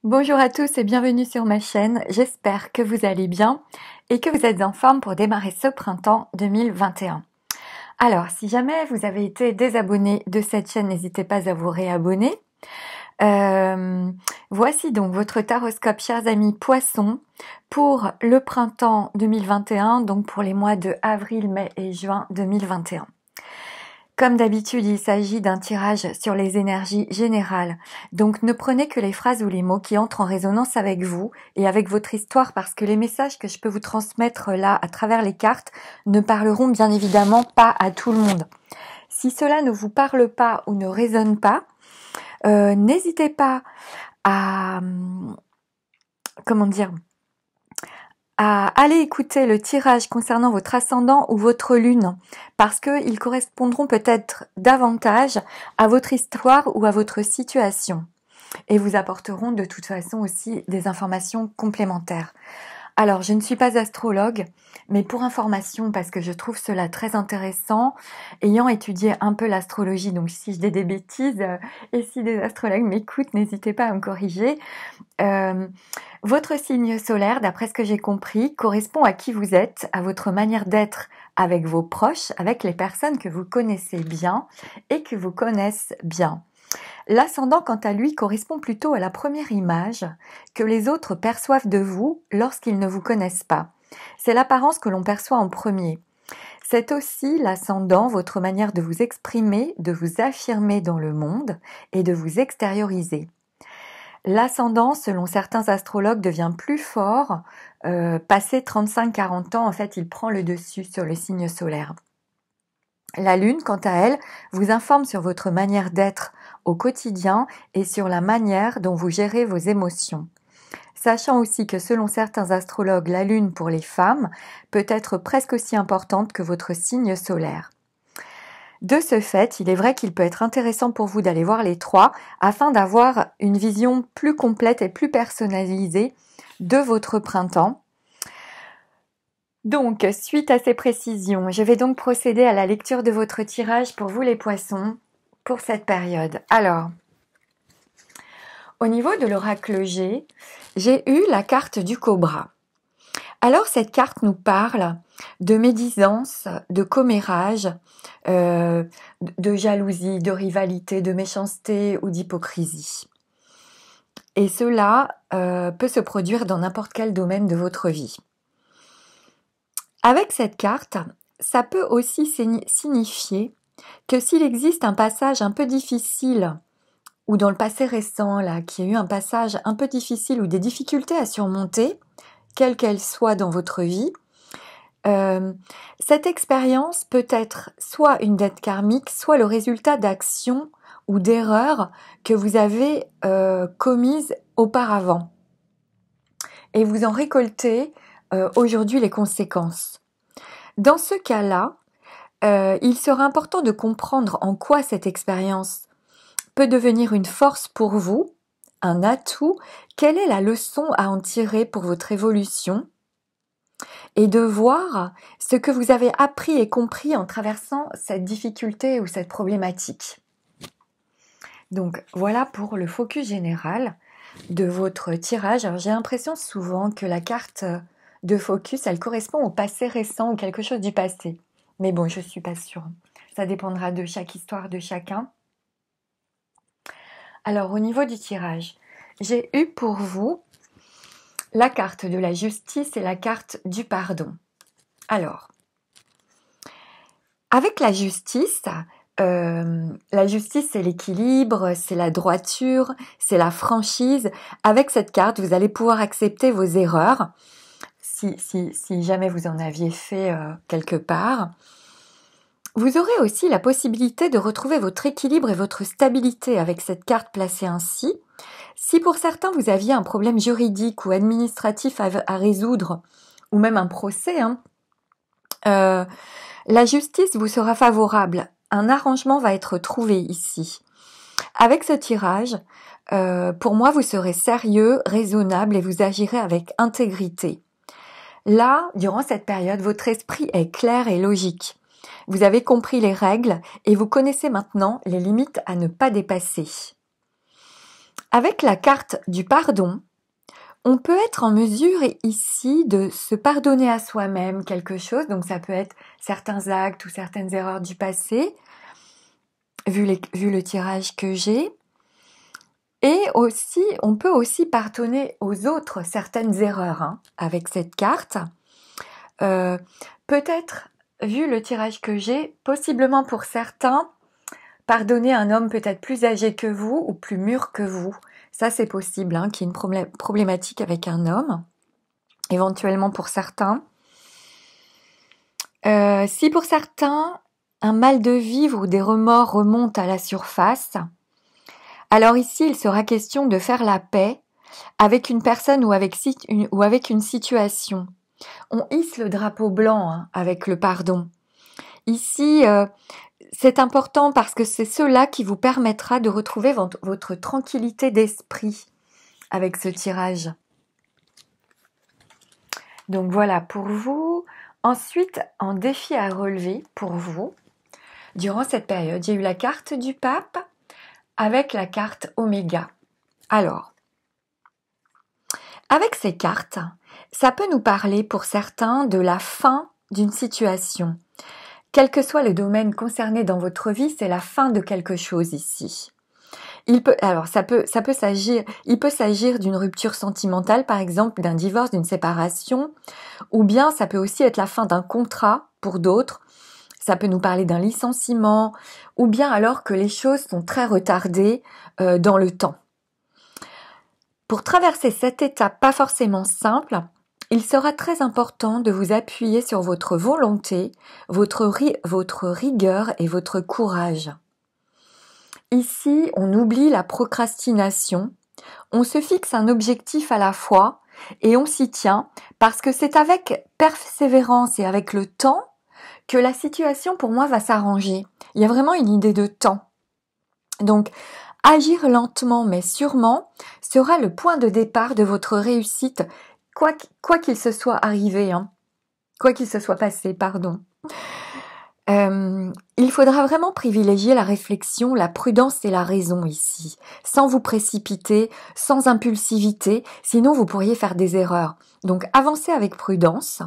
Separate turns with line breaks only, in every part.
Bonjour à tous et bienvenue sur ma chaîne. J'espère que vous allez bien et que vous êtes en forme pour démarrer ce printemps 2021. Alors, si jamais vous avez été désabonné de cette chaîne, n'hésitez pas à vous réabonner. Voici donc votre taroscope, chers amis Poissons, pour le printemps 2021, donc pour les mois de avril, mai et juin 2021. Comme d'habitude, il s'agit d'un tirage sur les énergies générales. Donc ne prenez que les phrases ou les mots qui entrent en résonance avec vous et avec votre histoire, parce que les messages que je peux vous transmettre là à travers les cartes ne parleront bien évidemment pas à tout le monde. Si cela ne vous parle pas ou ne résonne pas, n'hésitez pas à à aller écouter le tirage concernant votre ascendant ou votre lune, parce qu'ils correspondront peut-être davantage à votre histoire ou à votre situation, et vous apporteront de toute façon aussi des informations complémentaires. Alors, je ne suis pas astrologue, mais pour information, parce que je trouve cela très intéressant, ayant étudié un peu l'astrologie, donc si je dis des bêtises, et si des astrologues m'écoutent, n'hésitez pas à me corriger. Votre signe solaire, d'après ce que j'ai compris, correspond à qui vous êtes, à votre manière d'être avec vos proches, avec les personnes que vous connaissez bien et que vous connaissent bien. L'ascendant, quant à lui, correspond plutôt à la première image que les autres perçoivent de vous lorsqu'ils ne vous connaissent pas. C'est l'apparence que l'on perçoit en premier. C'est aussi l'ascendant, votre manière de vous exprimer, de vous affirmer dans le monde et de vous extérioriser. L'ascendant, selon certains astrologues, devient plus fort, passé 35-40 ans, en fait, il prend le dessus sur le signe solaire. La Lune, quant à elle, vous informe sur votre manière d'être au quotidien et sur la manière dont vous gérez vos émotions. Sachant aussi que selon certains astrologues, la Lune pour les femmes peut être presque aussi importante que votre signe solaire. De ce fait, il est vrai qu'il peut être intéressant pour vous d'aller voir les trois afin d'avoir une vision plus complète et plus personnalisée de votre printemps. Donc, suite à ces précisions, je vais donc procéder à la lecture de votre tirage pour vous les poissons pour cette période. Alors, au niveau de l'oracle G, j'ai eu la carte du cobra. Alors, cette carte nous parle de médisance, de commérage, de jalousie, de rivalité, de méchanceté ou d'hypocrisie. Et cela peut se produire dans n'importe quel domaine de votre vie. Avec cette carte, ça peut aussi signifier que s'il existe un passage un peu difficile, ou dans le passé récent, là, qu'il y a eu un passage un peu difficile ou des difficultés à surmonter, quelles qu'elles soient dans votre vie, cette expérience peut être soit une dette karmique, soit le résultat d'actions ou d'erreurs que vous avez commises auparavant. Et vous en récoltez aujourd'hui les conséquences. Dans ce cas-là, il sera important de comprendre en quoi cette expérience peut devenir une force pour vous, un atout, quelle est la leçon à en tirer pour votre évolution, et de voir ce que vous avez appris et compris en traversant cette difficulté ou cette problématique. Donc voilà pour le focus général de votre tirage. Alors j'ai l'impression souvent que la carte de focus, elle correspond au passé récent ou quelque chose du passé. Mais bon, je ne suis pas sûre. Ça dépendra de chaque histoire de chacun. Alors au niveau du tirage, j'ai eu pour vous la carte de la justice et la carte du pardon. Alors, avec la justice, c'est l'équilibre, c'est la droiture, c'est la franchise. Avec cette carte, vous allez pouvoir accepter vos erreurs, si jamais vous en aviez fait quelque part. Vous aurez aussi la possibilité de retrouver votre équilibre et votre stabilité avec cette carte placée ainsi. Si pour certains vous aviez un problème juridique ou administratif à résoudre, ou même un procès, la justice vous sera favorable. Un arrangement va être trouvé ici. Avec ce tirage, pour moi, vous serez sérieux, raisonnable et vous agirez avec intégrité. Là, durant cette période, votre esprit est clair et logique. Vous avez compris les règles et vous connaissez maintenant les limites à ne pas dépasser. Avec la carte du pardon, on peut être en mesure ici de se pardonner à soi-même quelque chose, donc ça peut être certains actes ou certaines erreurs du passé, vu le tirage que j'ai. Et aussi, on peut aussi pardonner aux autres certaines erreurs avec cette carte. Peut-être, vu le tirage que j'ai, possiblement pour certains, pardonner un homme peut-être plus âgé que vous ou plus mûr que vous. Ça, c'est possible, qu'il y ait une problématique avec un homme, éventuellement pour certains. Si pour certains, un mal de vivre ou des remords remontent à la surface, alors ici, il sera question de faire la paix avec une personne ou avec une situation. On hisse le drapeau blanc avec le pardon. Ici, c'est important parce que c'est cela qui vous permettra de retrouver votre tranquillité d'esprit avec ce tirage. Donc voilà pour vous. Ensuite, en défi à relever pour vous, durant cette période, j'ai eu la carte du pape avec la carte Oméga. Alors, avec ces cartes, ça peut nous parler pour certains de la fin d'une situation. Quel que soit le domaine concerné dans votre vie, c'est la fin de quelque chose ici. Il peut s'agir d'une rupture sentimentale, par exemple, d'un divorce, d'une séparation, ou bien ça peut aussi être la fin d'un contrat pour d'autres. Ça peut nous parler d'un licenciement, ou bien alors que les choses sont très retardées dans le temps. Pour traverser cette étape pas forcément simple, il sera très important de vous appuyer sur votre volonté, votre rigueur et votre courage. Ici, on oublie la procrastination, on se fixe un objectif à la fois et on s'y tient parce que c'est avec persévérance et avec le temps que la situation pour moi va s'arranger. Il y a vraiment une idée de temps. Donc, agir lentement mais sûrement sera le point de départ de votre réussite, quoi qu'il se soit arrivé, quoi qu'il se soit passé, pardon. Il faudra vraiment privilégier la réflexion, la prudence et la raison ici, sans vous précipiter, sans impulsivité, sinon vous pourriez faire des erreurs. Donc avancez avec prudence.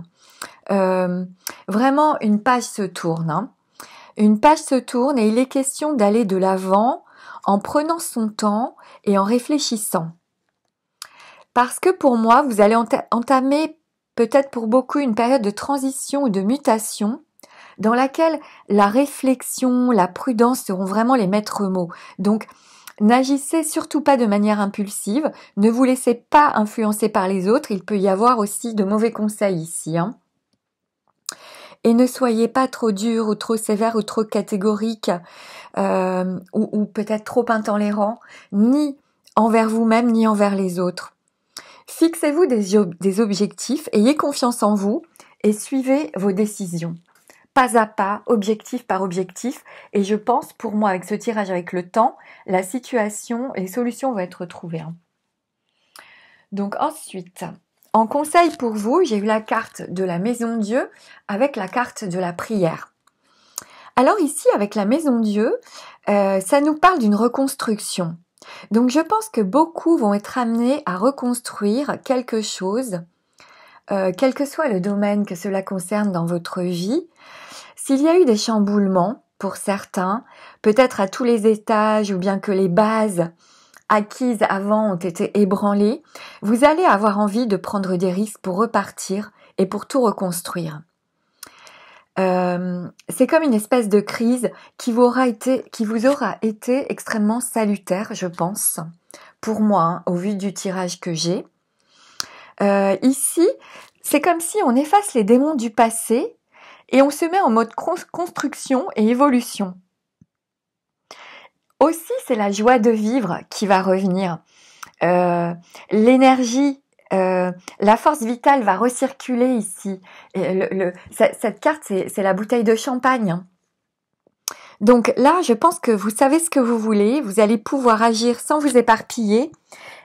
Vraiment, une page se tourne. Une page se tourne et il est question d'aller de l'avant en prenant son temps et en réfléchissant. Parce que pour moi, vous allez entamer peut-être pour beaucoup une période de transition ou de mutation dans laquelle la réflexion, la prudence seront vraiment les maîtres mots. Donc, n'agissez surtout pas de manière impulsive, ne vous laissez pas influencer par les autres, il peut y avoir aussi de mauvais conseils ici. Et ne soyez pas trop dur ou trop sévère ou trop catégorique ou peut-être trop intolérant, ni envers vous-même ni envers les autres. Fixez-vous des objectifs, ayez confiance en vous et suivez vos décisions. Pas à pas, objectif par objectif. Et je pense, pour moi, avec ce tirage avec le temps, la situation, les solutions vont être trouvées. Donc ensuite, en conseil pour vous, j'ai eu la carte de la Maison Dieu avec la carte de la prière. Alors ici, avec la Maison Dieu, ça nous parle d'une reconstruction. Donc je pense que beaucoup vont être amenés à reconstruire quelque chose, quel que soit le domaine que cela concerne dans votre vie. S'il y a eu des chamboulements pour certains, peut-être à tous les étages ou bien que les bases acquises avant ont été ébranlées, vous allez avoir envie de prendre des risques pour repartir et pour tout reconstruire. C'est comme une espèce de crise qui vous aura été extrêmement salutaire, je pense, pour moi, au vu du tirage que j'ai. Ici, c'est comme si on efface les démons du passé et on se met en mode construction et évolution. Aussi, c'est la joie de vivre qui va revenir. L'énergie, la force vitale va recirculer ici. Et cette carte, c'est la bouteille de champagne. Donc là, je pense que vous savez ce que vous voulez. Vous allez pouvoir agir sans vous éparpiller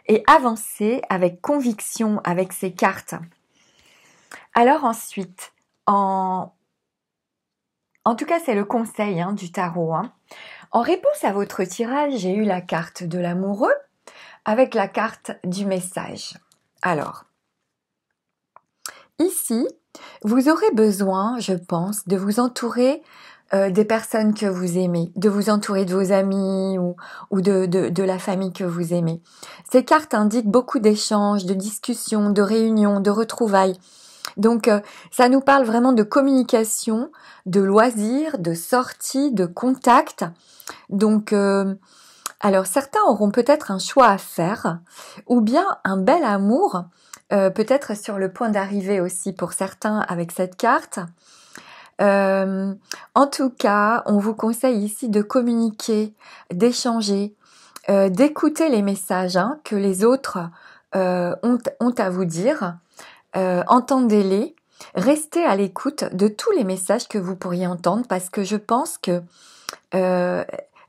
et avancer avec conviction avec ces cartes. Alors ensuite, en tout cas, c'est le conseil du tarot. En réponse à votre tirage, j'ai eu la carte de l'amoureux avec la carte du message. Alors, ici, vous aurez besoin, je pense, de vous entourer des personnes que vous aimez, de vous entourer de vos amis ou de la famille que vous aimez. Ces cartes indiquent beaucoup d'échanges, de discussions, de réunions, de retrouvailles. Donc, ça nous parle vraiment de communication, de loisirs, de sorties, de contacts. Donc, alors certains auront peut-être un choix à faire, ou bien un bel amour, peut-être sur le point d'arriver aussi pour certains avec cette carte. En tout cas, on vous conseille ici de communiquer, d'échanger, d'écouter les messages que les autres ont à vous dire. Entendez-les, restez à l'écoute de tous les messages que vous pourriez entendre parce que je pense que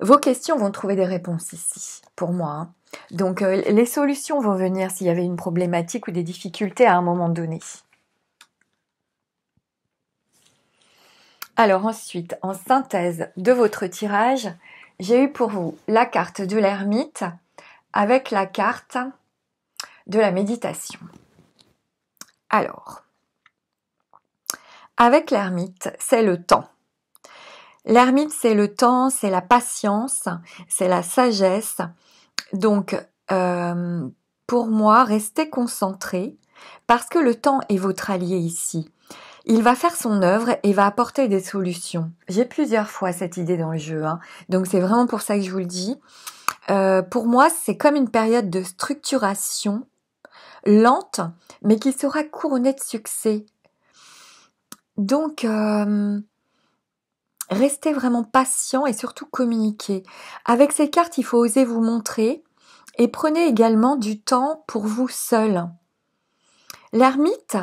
vos questions vont trouver des réponses ici, pour moi. Donc, les solutions vont venir s'il y avait une problématique ou des difficultés à un moment donné. Alors ensuite, en synthèse de votre tirage, j'ai eu pour vous la carte de l'ermite avec la carte de la méditation. Alors, avec l'ermite, c'est le temps. L'ermite, c'est le temps, c'est la patience, c'est la sagesse. Donc, pour moi, restez concentrés parce que le temps est votre allié ici. Il va faire son œuvre et va apporter des solutions. J'ai plusieurs fois cette idée dans le jeu, donc c'est vraiment pour ça que je vous le dis. Pour moi, c'est comme une période de structuration lente, mais qui sera couronnée de succès. Donc, restez vraiment patient et surtout communiquez. Avec ces cartes, il faut oser vous montrer et prenez également du temps pour vous seul. L'ermite,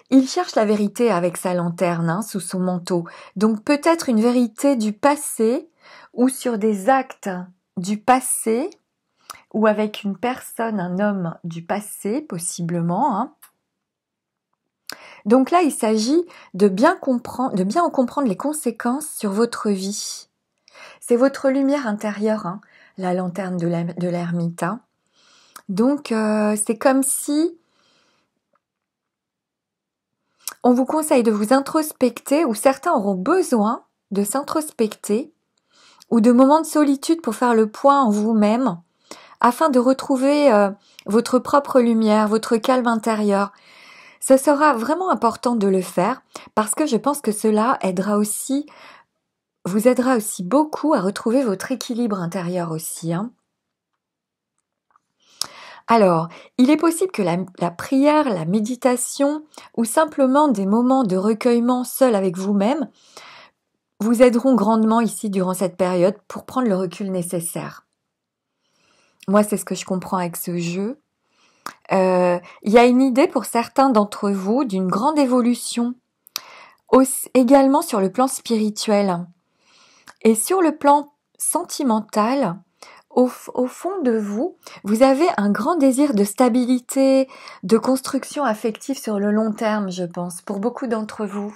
il cherche la vérité avec sa lanterne sous son manteau. Donc peut-être une vérité du passé ou sur des actes du passé ou avec une personne, un homme du passé possiblement. Donc là, il s'agit de bien en comprendre les conséquences sur votre vie. C'est votre lumière intérieure, la lanterne de l'ermite. Donc c'est comme si on vous conseille de vous introspecter, ou certains auront besoin de s'introspecter, ou de moments de solitude pour faire le point en vous-même, afin de retrouver votre propre lumière, votre calme intérieur. Ce sera vraiment important de le faire, parce que je pense que cela vous aidera aussi beaucoup à retrouver votre équilibre intérieur aussi. Alors, il est possible que la prière, la méditation ou simplement des moments de recueillement seul avec vous-même vous aideront grandement ici durant cette période pour prendre le recul nécessaire. Moi, c'est ce que je comprends avec ce jeu. Il y a une idée pour certains d'entre vous d'une grande évolution, également sur le plan spirituel. Et sur le plan sentimental, au fond de vous, vous avez un grand désir de stabilité, de construction affective sur le long terme, je pense, pour beaucoup d'entre vous.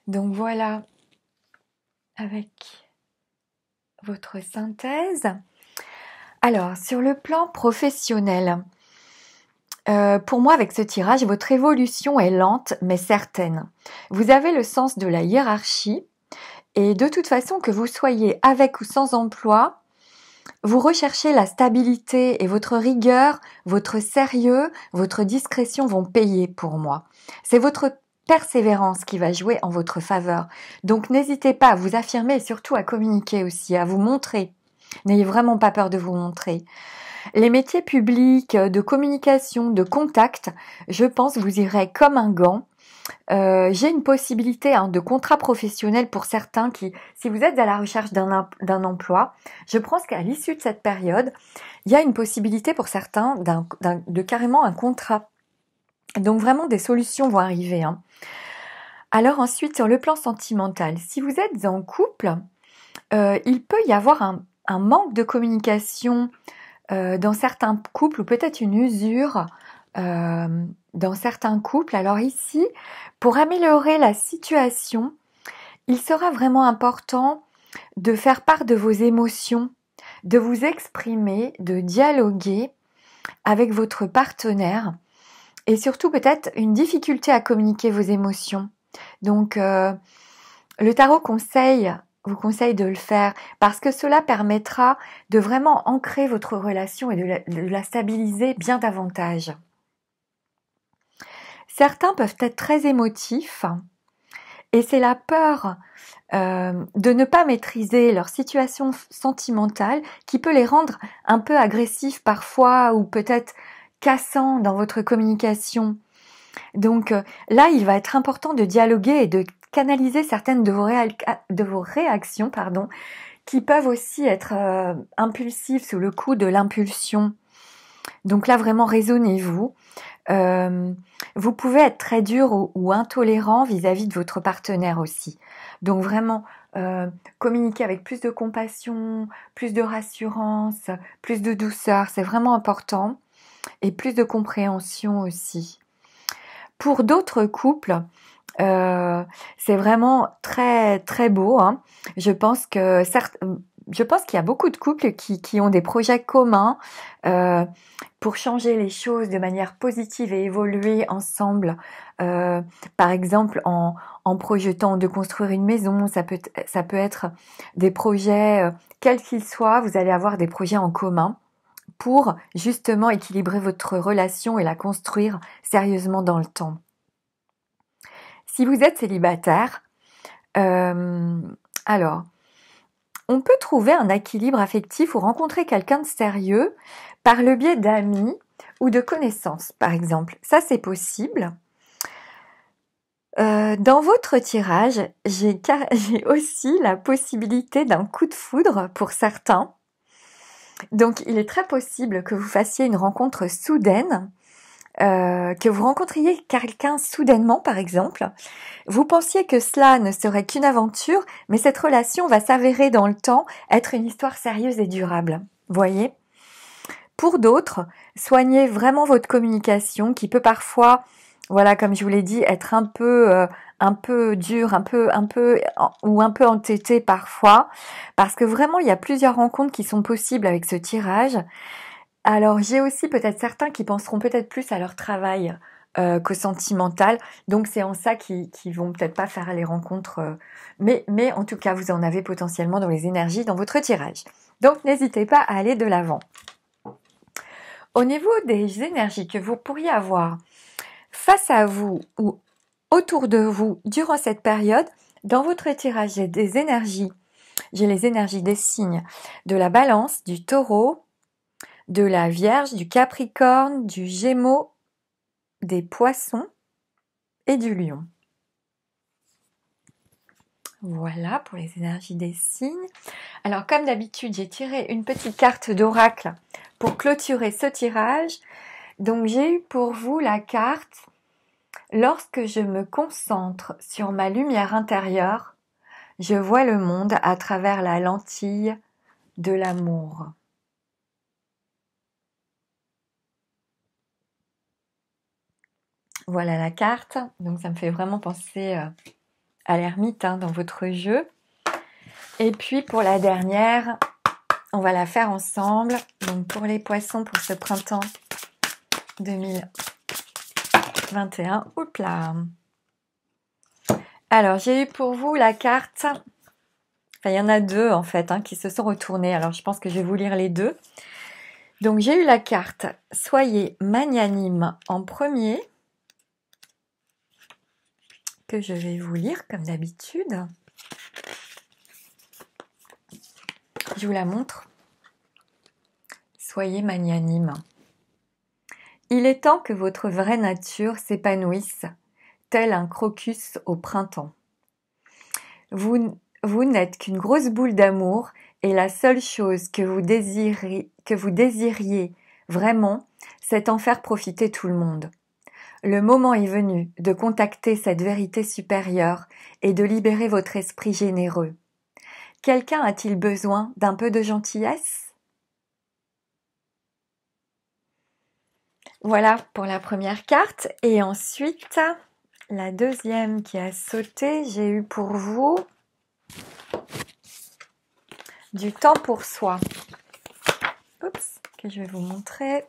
Donc voilà, avec votre synthèse. Alors, sur le plan professionnel, pour moi, avec ce tirage, votre évolution est lente mais certaine. Vous avez le sens de la hiérarchie. Et de toute façon, que vous soyez avec ou sans emploi, vous recherchez la stabilité et votre rigueur, votre sérieux, votre discrétion vont payer pour moi. C'est votre persévérance qui va jouer en votre faveur. Donc n'hésitez pas à vous affirmer et surtout à communiquer aussi, à vous montrer. N'ayez vraiment pas peur de vous montrer. Les métiers publics, de communication, de contact, je pense vous irez comme un gant. J'ai une possibilité de contrat professionnel pour certains qui, si vous êtes à la recherche d'un emploi, je pense qu'à l'issue de cette période, il y a une possibilité pour certains de carrément un contrat. Donc vraiment des solutions vont arriver. Alors ensuite, sur le plan sentimental, si vous êtes en couple, il peut y avoir un manque de communication dans certains couples ou peut-être une usure dans certains couples. Alors ici, pour améliorer la situation, il sera vraiment important de faire part de vos émotions, de vous exprimer, de dialoguer avec votre partenaire et surtout peut-être une difficulté à communiquer vos émotions. Donc le tarot vous conseille de le faire parce que cela permettra de vraiment ancrer votre relation et de la stabiliser bien davantage. Certains peuvent être très émotifs et c'est la peur de ne pas maîtriser leur situation sentimentale qui peut les rendre un peu agressifs parfois ou peut-être cassants dans votre communication. Donc là, il va être important de dialoguer et de canaliser certaines de vos réactions qui peuvent aussi être impulsives sous le coup de l'impulsion. Donc là, vraiment, raisonnez-vous. Vous pouvez être très dur ou intolérant vis-à-vis de votre partenaire aussi. Donc vraiment, communiquer avec plus de compassion, plus de rassurance, plus de douceur, c'est vraiment important. Et plus de compréhension aussi. Pour d'autres couples, c'est vraiment très très beau. Hein. Je pense qu'il y a beaucoup de couples qui ont des projets communs pour changer les choses de manière positive et évoluer ensemble. Par exemple, en projetant de construire une maison, ça peut être des projets, quels qu'ils soient, vous allez avoir des projets en commun pour justement équilibrer votre relation et la construire sérieusement dans le temps. Si vous êtes célibataire, alors, on peut trouver un équilibre affectif ou rencontrer quelqu'un de sérieux par le biais d'amis ou de connaissances, par exemple. Ça, c'est possible. Dans votre tirage, j'ai aussi la possibilité d'un coup de foudre pour certains. Donc, il est très possible que vous fassiez une rencontre soudaine, que vous rencontriez quelqu'un soudainement, par exemple. Vous pensiez que cela ne serait qu'une aventure, mais cette relation va s'avérer dans le temps être une histoire sérieuse et durable. Voyez ? Pour d'autres, soignez vraiment votre communication, qui peut parfois, voilà, comme je vous l'ai dit, être un peu dur, un peu entêté parfois, parce que vraiment il y a plusieurs rencontres qui sont possibles avec ce tirage. Alors j'ai aussi peut-être certains qui penseront peut-être plus à leur travail qu'au sentimental, donc c'est en ça qu'ils vont peut-être pas faire les rencontres, mais en tout cas vous en avez potentiellement dans les énergies dans votre tirage. Donc n'hésitez pas à aller de l'avant. Au niveau des énergies que vous pourriez avoir face à vous ou autour de vous durant cette période, dans votre tirage, j'ai les énergies des signes de la Balance, du Taureau, de la Vierge, du Capricorne, du Gémeaux, des Poissons et du Lion. Voilà pour les énergies des signes. Alors comme d'habitude, j'ai tiré une petite carte d'oracle pour clôturer ce tirage. Donc j'ai eu pour vous la carte « Lorsque je me concentre sur ma lumière intérieure, je vois le monde à travers la lentille de l'amour. » Voilà la carte. Donc ça me fait vraiment penser à l'ermite dans votre jeu. Et puis pour la dernière, on va la faire ensemble. Donc pour les poissons, pour ce printemps 2021. Oups là. Alors j'ai eu pour vous la carte. Enfin, il y en a deux en fait qui se sont retournées. Alors je pense que je vais vous lire les deux. Donc j'ai eu la carte « Soyez magnanime » en premier, que je vais vous lire comme d'habitude. Je vous la montre. Soyez magnanime. Il est temps que votre vraie nature s'épanouisse, tel un crocus au printemps. Vous n'êtes qu'une grosse boule d'amour et la seule chose que vous désiriez vraiment, c'est en faire profiter tout le monde. Le moment est venu de contacter cette vérité supérieure et de libérer votre esprit généreux. Quelqu'un a-t-il besoin d'un peu de gentillesse ? Voilà pour la première carte. Et ensuite, la deuxième qui a sauté, j'ai eu pour vous Du temps pour soi. Oups, que je vais vous montrer.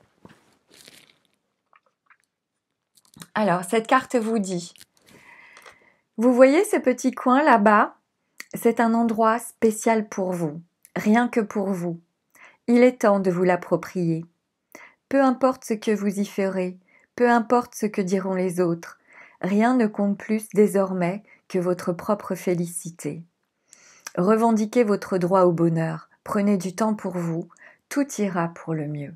Alors, cette carte vous dit, vous voyez ce petit coin là-bas? C'est un endroit spécial pour vous, rien que pour vous. Il est temps de vous l'approprier. Peu importe ce que vous y ferez, peu importe ce que diront les autres, rien ne compte plus désormais que votre propre félicité. Revendiquez votre droit au bonheur, prenez du temps pour vous, tout ira pour le mieux.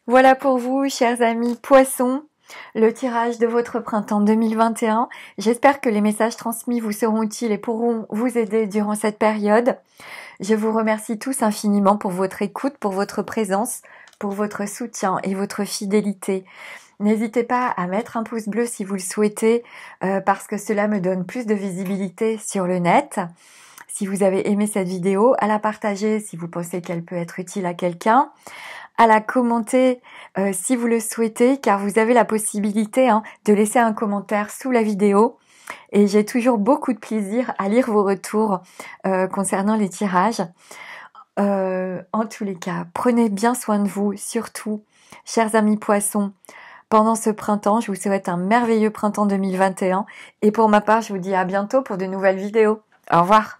Voilà pour vous, chers amis poissons, le tirage de votre printemps 2021. J'espère que les messages transmis vous seront utiles et pourront vous aider durant cette période. Je vous remercie tous infiniment pour votre écoute, pour votre présence, pour votre soutien et votre fidélité. N'hésitez pas à mettre un pouce bleu si vous le souhaitez, parce que cela me donne plus de visibilité sur le net. Si vous avez aimé cette vidéo, à la partager si vous pensez qu'elle peut être utile à quelqu'un, à la commenter si vous le souhaitez, car vous avez la possibilité de laisser un commentaire sous la vidéo. Et j'ai toujours beaucoup de plaisir à lire vos retours concernant les tirages. En tous les cas, prenez bien soin de vous, surtout, chers amis poissons. Pendant ce printemps, je vous souhaite un merveilleux printemps 2021. Et pour ma part, je vous dis à bientôt pour de nouvelles vidéos. Au revoir.